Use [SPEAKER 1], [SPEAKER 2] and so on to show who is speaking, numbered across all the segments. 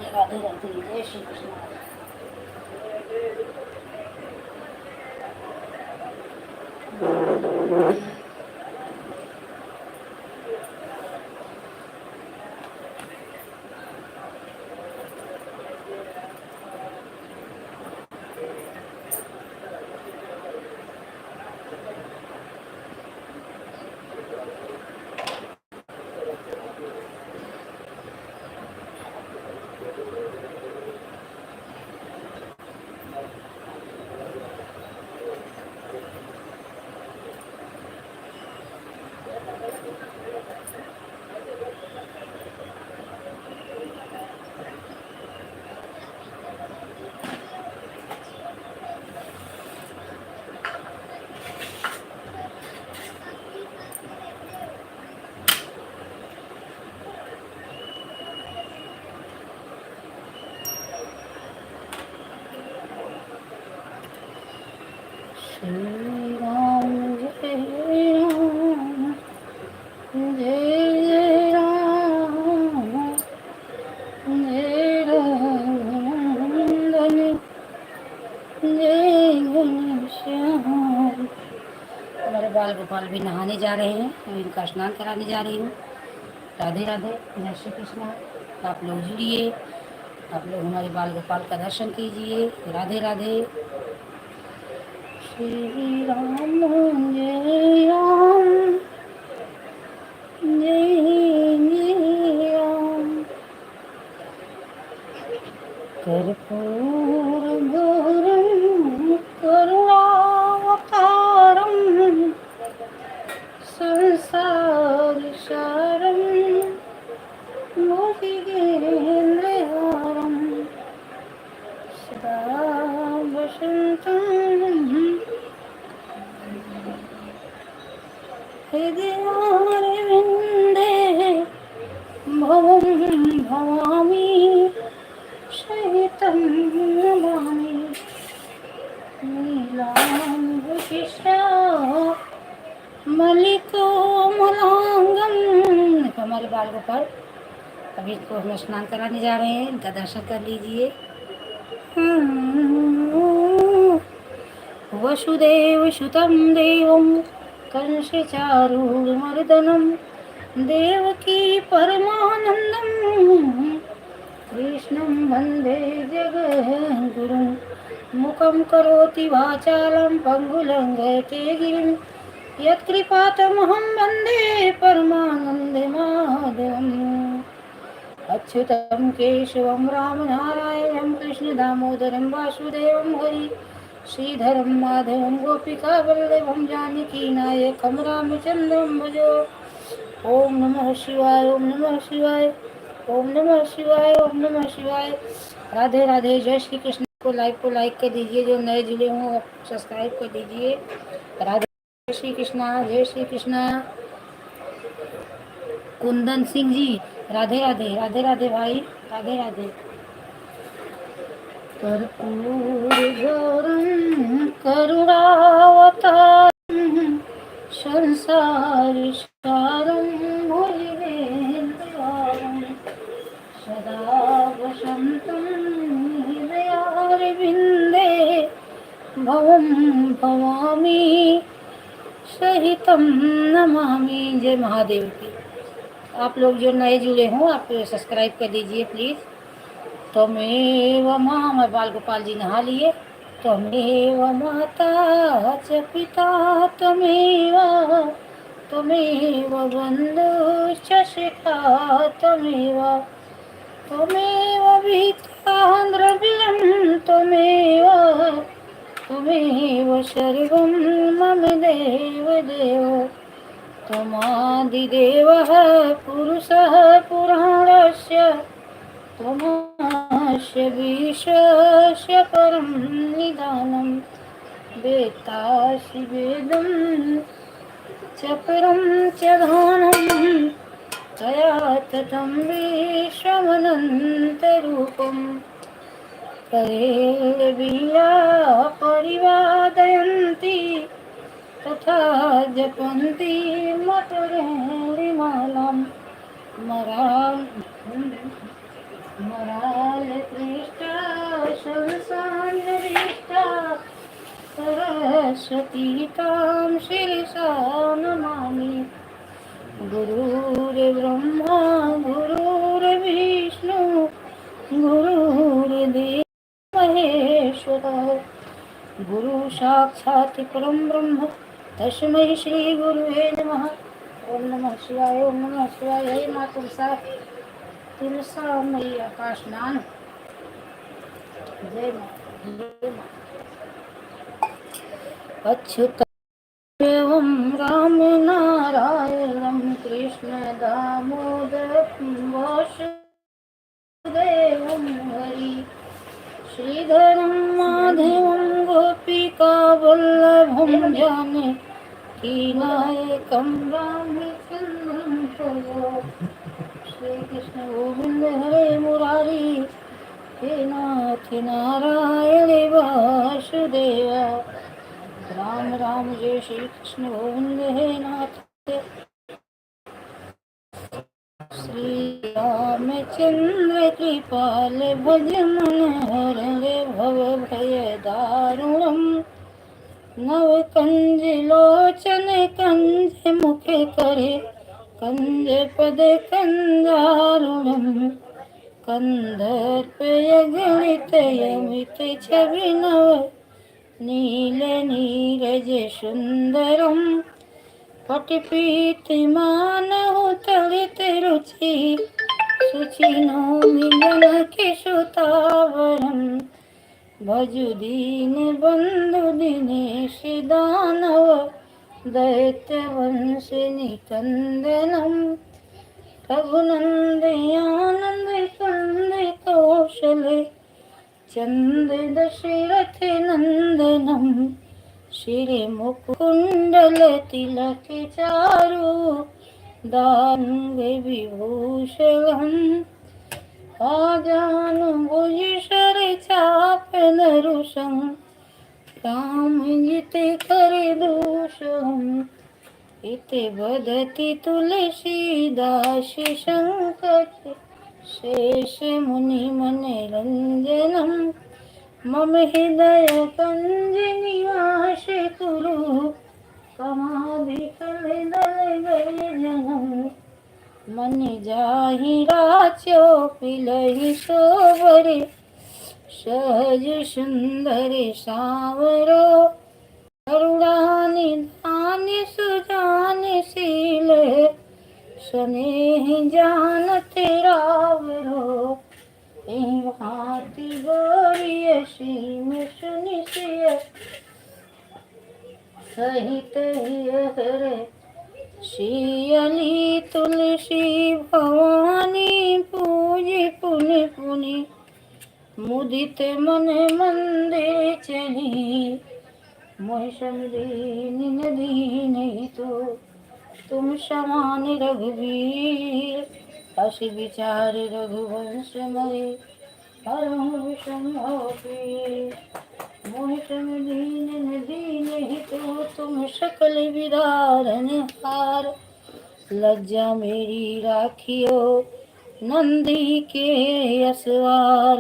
[SPEAKER 1] राधे राधे, जय श्री कृष्ण। श्री राम जय राम, जय जय राम, जय राम, जय घनश्याम। हमारे बाल गोपाल भी नहाने जा रहे हैं, मैं इनका स्नान कराने जा रही हूँ। राधे राधे, जय श्री कृष्ण। आप लोग जुड़िए, आप लोग हमारे बाल गोपाल का दर्शन कीजिए। राधे राधे। श्री राम जय राम, जय जय राम। कर्पूरगौरं करुणावतारं संसारसारं भुजगेन्द्रहारं सदा वसन्तं हृदयारविन्दे भवं भवामि सहितं नमामि। नीलाम्बुदिशा मलिकोमलांगं। देखो हमारे बाल गोपाल, अभी इसको हम स्नान कराने जा रहे हैं, इनका दर्शन कर लीजिए। वसुदेव सुतं देवं कंसचारूरमर्दनं देवकी परमानन्दं कृष्णं वन्दे जगद्गुरुं। मुखं करोति वाचालं पङ्गुलङ्घयते गिरिं यत्कृपातमहं वन्दे परमानन्दमाधवम्। अच्युतं केशवं रामनारायणं कृष्णदामोदरं वासुदेवं हरि श्रीधरं माधवं गोपिकावल्लभं जानकीनायकं रामचन्द्रं भजो। ओम नमः शिवाय, ओम नमः शिवाय, ओम नमः शिवाय, ओम नमः शिवाय। राधे राधे, जय श्री कृष्ण। को लाइक कर दीजिए, जो नए जुड़े हों सब्सक्राइब कर दीजिए। राधे, जय श्री कृष्णा, जय श्री कृष्णा। कुंदन सिंह जी, राधे राधे, राधे राधे भाई, राधे राधे। कर्पूरगौरं करुणावतारं संसारसारं भुजगेन्द्रहारं सदा वसन्तं हृदयारविन्दे भवं भवामि सहितं नमामि। जय महादेव की। आप लोग जो नए जुड़े हों आप सब्सक्राइब कर दीजिए प्लीज़। त्वमेव मां, मैं बाल गोपाल जी नहा लिए। त्वमेव माता च पिता त्वमेव, त्वमेव बन्धुश्च सखा त्वमेव, त्वमेव विहिता द्रव्यं त्वमेव, त्वमेव सर्वं मम देवदेव। त्वमादिदेवः पुरुषः पुराणस्य, त्वमस्य विश्वस्य परं निधानं। वेत्तासि वेदं चपरं च धानं त्वया ततं विश्वमनन्तरूपम् करेर्विया परिवादयन्ति तथा जपन्ति मधुरेणिमालाम् मरालकृष्टा शंसान्विष्टा सरस्वती तां शिरसा नमामि। गुरुर्ब्रह्मा गुरुर्विष्णु गुरुर्देवो महेश्वरः गुरु साक्षात् परं ब्रह्म तस्मै श्री गुरुवे नमः। ओम नमः शिवाय ओम नमः शिवाय। हे माँ तुलसा मैया का स्नान। जय माँ जय माँ। अच्युतम् राम नारायणं कृष्ण दामोदरं वासुदेवं हरि श्रीधरं माधवं गोपिका वल्लभं जानकीनायकं रामचन्द्रं प्रभो। श्री कृष्ण गोविंद हरे मुरारी हे नाथ नारायण वासुदेव। राम राम जय श्री कृष्ण गोविंद हे नाथ श्री रामचंद्र कृपाल भज मन हरे भव भय दारुणम नव कंज लोचन कंज मुख करे कंज पद कंदारुणम कंदर्पय गणित यमित छवि नव नील नीरज सुंदरम पटपीतिमानहु तलित रुचि सुचिनो मिलन किशुतावरम भजु दीन बंधु दिनेश दानव दैत्य वंश निकंदनम रघुनंद आनंद कंद कौशल चंद दशरथ नंदनम श्री मुकुंडल तिलक चारु दांग विभूषणम आजानुभुज शर चाप नरुषं राम जित कर दूषम इति वदति तुलसीदास शंकर शेष मुनि मनरंजनम मम हृदय कंज निवास कुरु कमाधिकल दल जनम मन जाहि राचो पिलहि सोबरे सहज सुंदर सावरो करुणा निधान सुजान शील स्नेह जानत रावरो हाथी गोरिय सीम सुनिशिय सहित हर श्रीअली तुलसी भवानी पूजी पुनि पुनि मुदित मन मंदिर चली मोह समदीन दीन तो तुम समान रघुवीर अस विचार रघुवंश मरे हरहु विषमोपी मोह समदीन दीन तो तुम सकल विदारन हार लज्जा मेरी राखियो नंदी के असवार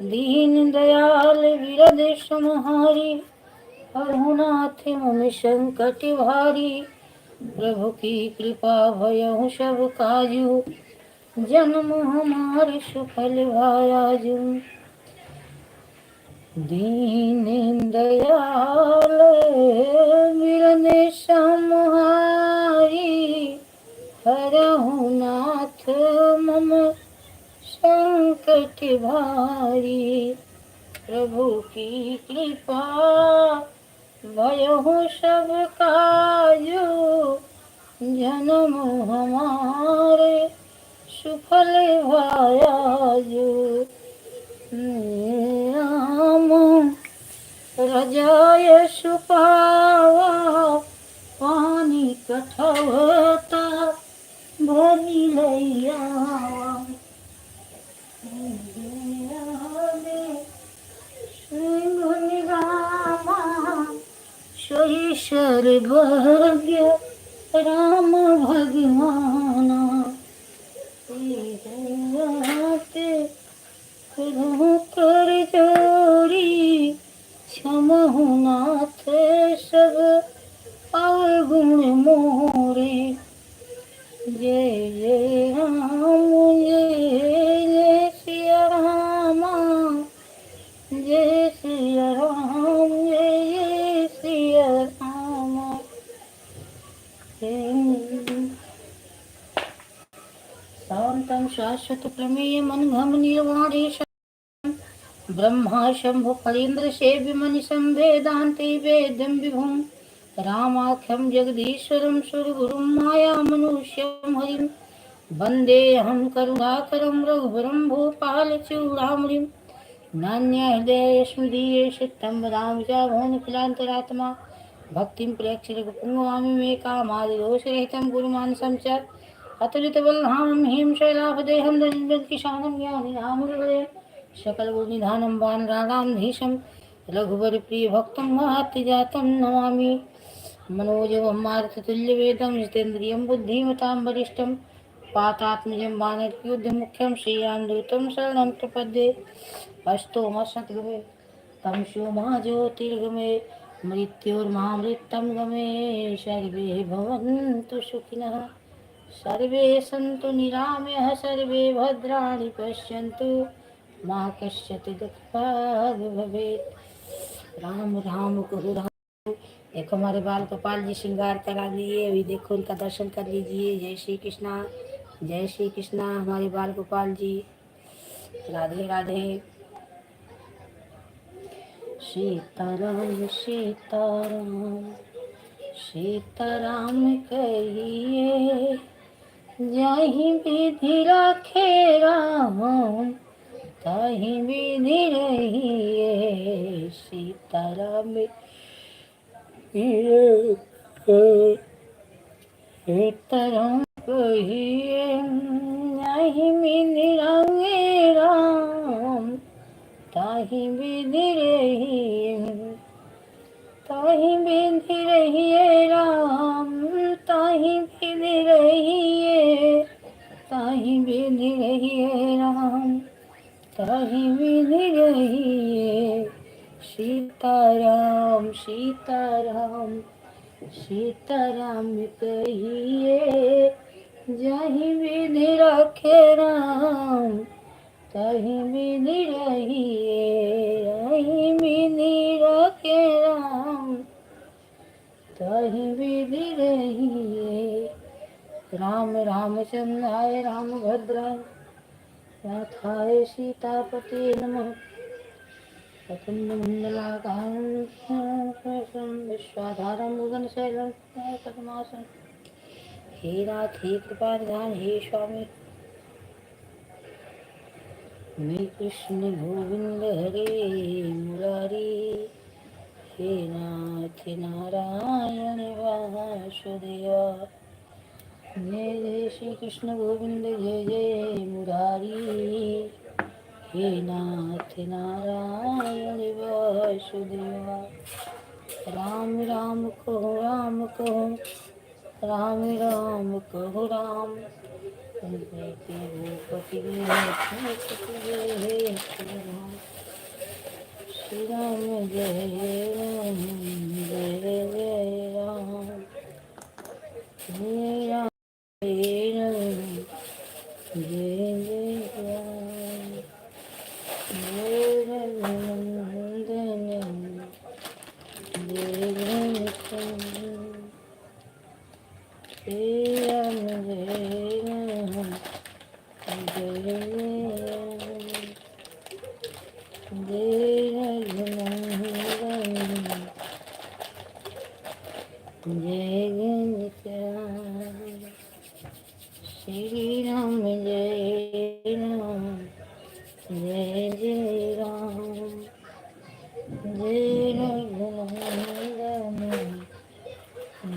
[SPEAKER 1] दीन दयाल विरद समहारी हरहुनाथ मम संकट भारी प्रभु की कृपा भयहु सब काजू जन्म हमार सुफल भायाजू दीन दयाल विरद समहारी हरहुनाथ मम संकट भारी प्रभु की कृपा भयहु सब काजू जन्म हमारे सुफल भायाजू राम रजाय सुपावा पानी कठौता भरी लैया सोई सर्वज्ञ राम भगवान कर जोरी क्षमहु नाथ सब अवगुण मोरे जय जय राम जय जय सिया रामा जय सिया राम जय जय सिया राम शांतं शाश्वत प्रमेय मनघम निर्वाणेश ब्रह्मा शंभु फणीन्द्र सेव्य मनिषं वेदान्ते वेद्यं विभुं रामाख्यं जगदीश्वरं सुरगुरुं मायामनुष्यं हरिं वन्देऽहं करुणाकरं रघुवरं भूपालचूडामणिं नान्यहृदयस्मदीये चित्तं वदामि च भुवनखिलान्तरात्मा भक्तिं प्रेक्षरपुङ्गवामि मे कामादिदोषरहितं गुरुमानसं च अतुलितबलधामं हिं शैलाभदेहं दशरथकिशानं ज्ञानिनामृतये सकलगुणनिधानं वानराणाधीशं रघुवरप्रियभक्तं महत्यजातं नमामि मनोजवं मारुततुल्यवेदं जितेन्द्रियं बुद्धिमतां वरिष्ठं पातात्मजं वानरयुद्धमुख्यं श्रीरामदूतं शरणं प्रपद्ये अस्तोमसद्गमे तं शिवमा ज्योतिर्गमे मृत्योर्मामृतं गमे सर्वे भवन्तु सुखिनः सर्वे सन्तु निरामयः सर्वे भद्राणि पश्यन्तु माँ कश्चित् दुःखभाग् भवेत्। राम राम कहो राम। देखो हमारे बाल गोपाल जी श्रृंगार करा लिए, अभी देखो उनका दर्शन कर लीजिए। जय श्री कृष्णा, जय श्री कृष्णा। हमारे बाल गोपाल जी, राधे राधे। सीताराम सीताराम सीताराम कहिए, जाहि विधि राखे राम ताहि विधि रहिए। सीताराम सीताराम कहिए, जाहि विधि राखे राम ताहि विधि रहिए। ताहि विधि रहिए राम ताहि विधि रहिए। ताहि विधि रहिए राम ताहि विधि रहिए। सीताराम सीताराम सीताराम कहिए, जाहि विधि राखे राम ताहि विधि रहिए। ताहि विधि राखे राम ताहि विधि रहिए। राम रामचंद्राय रामभद्राय नाथाय सीतापते नमः। प्रफुल्लमण्डलाकारं विश्वाधारं गगनशैलं पद्मासनं। हे नाथ हे कृपानिधान हे स्वामी। हे कृष्ण गोविंद हरे मुरारी, हे नाथ नारायण वासुदेवा। जय जय श्री कृष्ण गोविंद जय जय मुरारी, हे नाथ नारायण वासुदेवा। राम राम कहो राम कहो राम राम कहो राम। भूपति श्री राम जय राम जय जय राम जय राम जय राम जय जय राम। जय रघुनंदन जय घनश्याम श्री राम जय राम जय राम जय रघुनंदन जय घनश्याम श्री राम जय राम जय जय राम जय रघुनंदन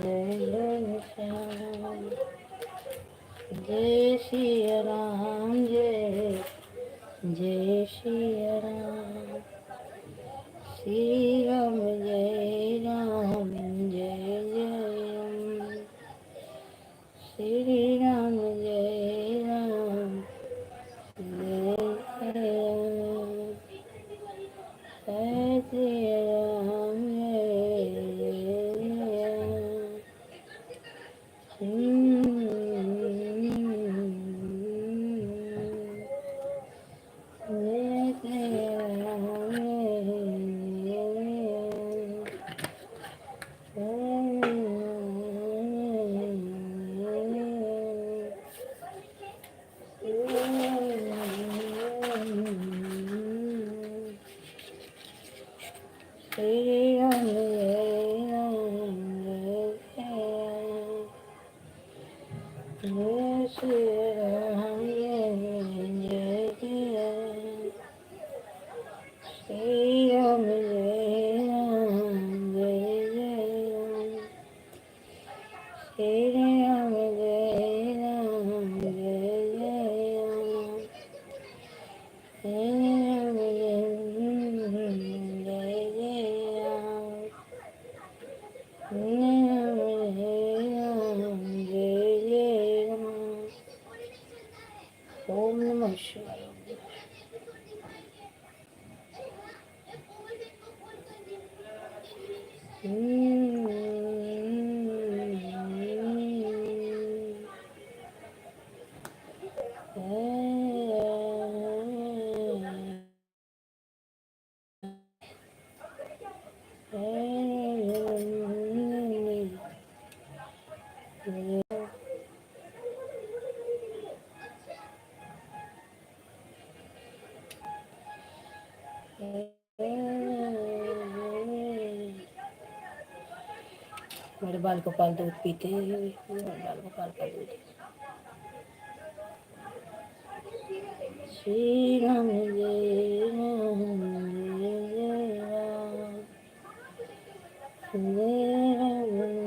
[SPEAKER 1] जय जय श्री राम जय जय श्री राम श्री राम जय राम जय जय राम श्री राम जय राम जय जय राम जय श्री राम जय जय राम ओम नमः शिवाय। मेरे बाल गोपाल दूध पीते हैं, मेरे बाल गोपाल का दूध। श्री राम जय राम जय राम जय राम